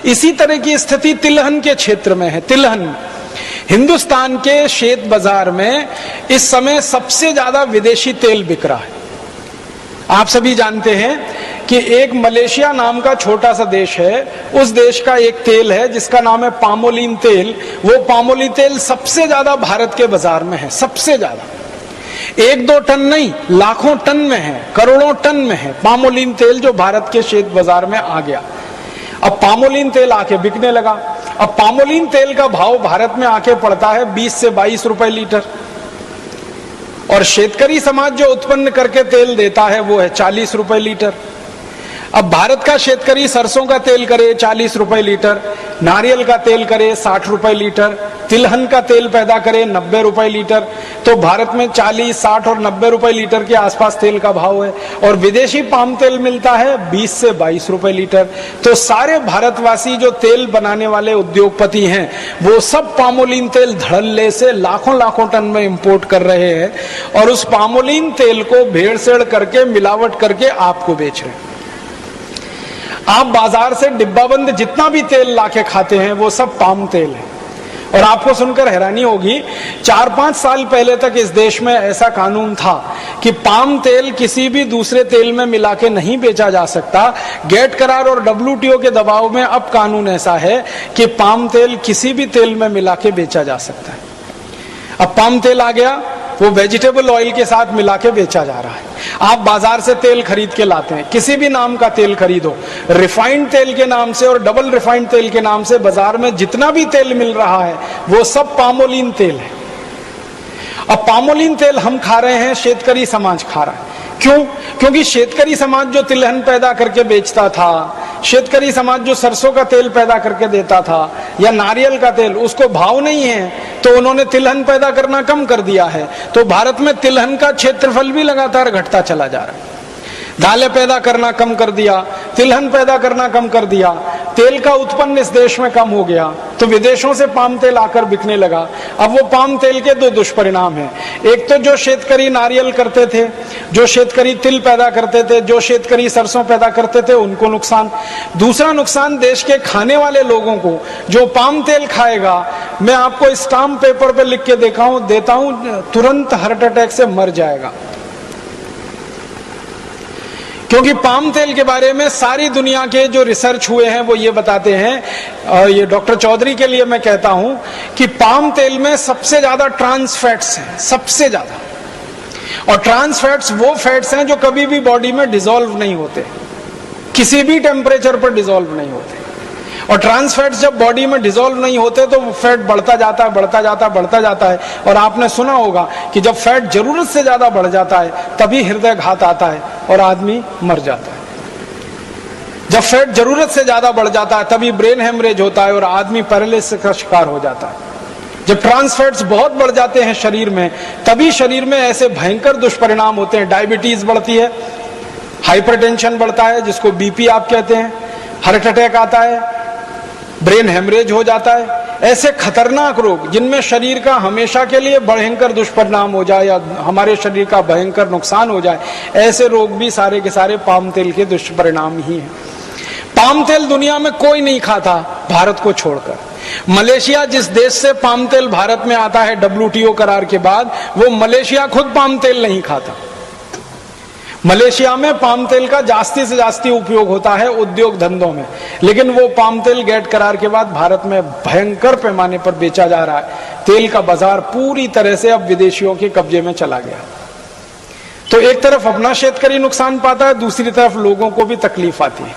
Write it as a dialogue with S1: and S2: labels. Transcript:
S1: इसी तरह की स्थिति तिलहन के क्षेत्र में है। तिलहन हिंदुस्तान के शेत बाजार में इस समय सबसे ज्यादा विदेशी तेल बिक रहा है। आप सभी जानते हैं कि एक मलेशिया नाम का छोटा सा देश है, उस देश का एक तेल है जिसका नाम है पामोलिन तेल। वो पामोलिन तेल सबसे ज्यादा भारत के बाजार में है, सबसे ज्यादा। 1-2 टन नहीं, लाखों टन में है, करोड़ों टन में है पामोलिन तेल, जो भारत के शेत बाजार में आ गया। अब पामोलिन तेल आके बिकने लगा। अब पामोलिन तेल का भाव भारत में आके पड़ता है 20 से 22 रुपए लीटर, और शेतकरी समाज जो उत्पन्न करके तेल देता है वो है 40 रुपए लीटर। अब भारत का शेतकरी सरसों का तेल करे 40 रुपए लीटर, नारियल का तेल करे 60 रुपए लीटर, तिलहन का तेल पैदा करे 90 रुपए लीटर। तो भारत में 40, 60 और 90 रुपए लीटर के आसपास तेल का भाव है, और विदेशी पाम तेल मिलता है 20 से 22 रुपए लीटर। तो सारे भारतवासी जो तेल बनाने वाले उद्योगपति हैं वो सब पामोलिन तेल धड़ल्ले से लाखों लाखों टन में इंपोर्ट कर रहे हैं, और उस पामोलिन तेल को भेड़सेड़ करके, मिलावट करके आपको बेच रहे हैं। आप बाजार से डिब्बाबंद जितना भी तेल लाके खाते हैं वो सब पाम तेल है। और आपको सुनकर हैरानी होगी, 4-5 साल पहले तक इस देश में ऐसा कानून था कि पाम तेल किसी भी दूसरे तेल में मिला के नहीं बेचा जा सकता। गेट करार और WTO के दबाव में अब कानून ऐसा है कि पाम तेल किसी भी तेल में मिला के बेचा जा सकता है। अब पाम तेल आ गया, वो वेजिटेबल ऑयल के साथ मिला के बेचा जा रहा है। आप बाजार से तेल खरीद के लाते हैं, किसी भी नाम का तेल खरीदो, रिफाइंड तेल के नाम से और डबल रिफाइंड तेल के नाम से बाजार में जितना भी तेल मिल रहा है वो सब पामोलिन तेल है। अब पामोलिन तेल हम खा रहे हैं, शेतकरी समाज खा रहा है। क्यों? क्योंकि शेतकरी समाज जो तिलहन पैदा करके बेचता था, शेतकरी समाज जो सरसों का तेल पैदा करके देता था या नारियल का तेल, उसको भाव नहीं है, तो उन्होंने तिलहन पैदा करना कम कर दिया है। तो भारत में तिलहन का क्षेत्रफल भी लगातार घटता चला जा रहा है। दालें पैदा करना कम कर दिया, तिलहन पैदा करना कम कर दिया, तेल का उत्पन्न इस देश में कम हो गया, तो विदेशों से पाम तेल आकर बिकने लगा। अब वो पाम तेल के 2 दुष्परिणाम हैं। एक तो जो शेतकरी नारियल करते थे, जो शेतकरी तिल पैदा करते थे, जो शेतकरी सरसों पैदा करते थे, उनको नुकसान। दूसरा नुकसान देश के खाने वाले लोगों को, जो पाम तेल खाएगा, मैं आपको स्टाम्प पेपर पे लिख के देता हूं, तुरंत हार्ट अटैक से मर जाएगा। क्योंकि पाम तेल के बारे में सारी दुनिया के जो रिसर्च हुए हैं वो ये बताते हैं, और ये डॉक्टर चौधरी के लिए मैं कहता हूं कि पाम तेल में सबसे ज्यादा ट्रांस फैट्स हैं, सबसे ज्यादा। और ट्रांस फैट्स वो फैट्स हैं जो कभी भी बॉडी में डिसॉल्व नहीं होते, किसी भी टेम्परेचर पर डिसॉल्व नहीं होते। और ट्रांस फैट्स जब बॉडी में डिसॉल्व नहीं होते तो वो फैट बढ़ता जाता है, बढ़ता जाता है, बढ़ता जाता है। और आपने सुना होगा कि जब फैट जरूरत से ज्यादा बढ़ जाता है तभी हृदय घात आता है और आदमी मर जाता है। जब फैट जरूरत से ज्यादा बढ़ जाता है तभी ब्रेन हेमरेज होता है और आदमी पैरालिसिस का शिकार हो जाता है। जब ट्रांस फैट्स बहुत बढ़ जाते हैं शरीर में, तभी शरीर में ऐसे भयंकर दुष्परिणाम होते हैं। डायबिटीज बढ़ती है, हाइपरटेंशन बढ़ता है जिसको बीपी आप कहते हैं, हार्ट अटैक आता है, ब्रेन हेमरेज हो जाता है। ऐसे खतरनाक रोग जिनमें शरीर का हमेशा के लिए भयंकर दुष्परिणाम हो जाए या हमारे शरीर का भयंकर नुकसान हो जाए, ऐसे रोग भी सारे के सारे पाम तेल के दुष्परिणाम ही हैं। पाम तेल दुनिया में कोई नहीं खाता भारत को छोड़कर। मलेशिया जिस देश से पाम तेल भारत में आता है WTO करार के बाद, वो मलेशिया खुद पाम तेल नहीं खाता। मलेशिया में पाम तेल का जास्ती से जास्ती उपयोग होता है उद्योग धंधों में, लेकिन वो पाम तेल गेट करार के बाद भारत में भयंकर पैमाने पर बेचा जा रहा है। तेल का बाजार पूरी तरह से अब विदेशियों के कब्जे में चला गया। तो एक तरफ अपना शेतकरी नुकसान पाता है, दूसरी तरफ लोगों को भी तकलीफ आती है।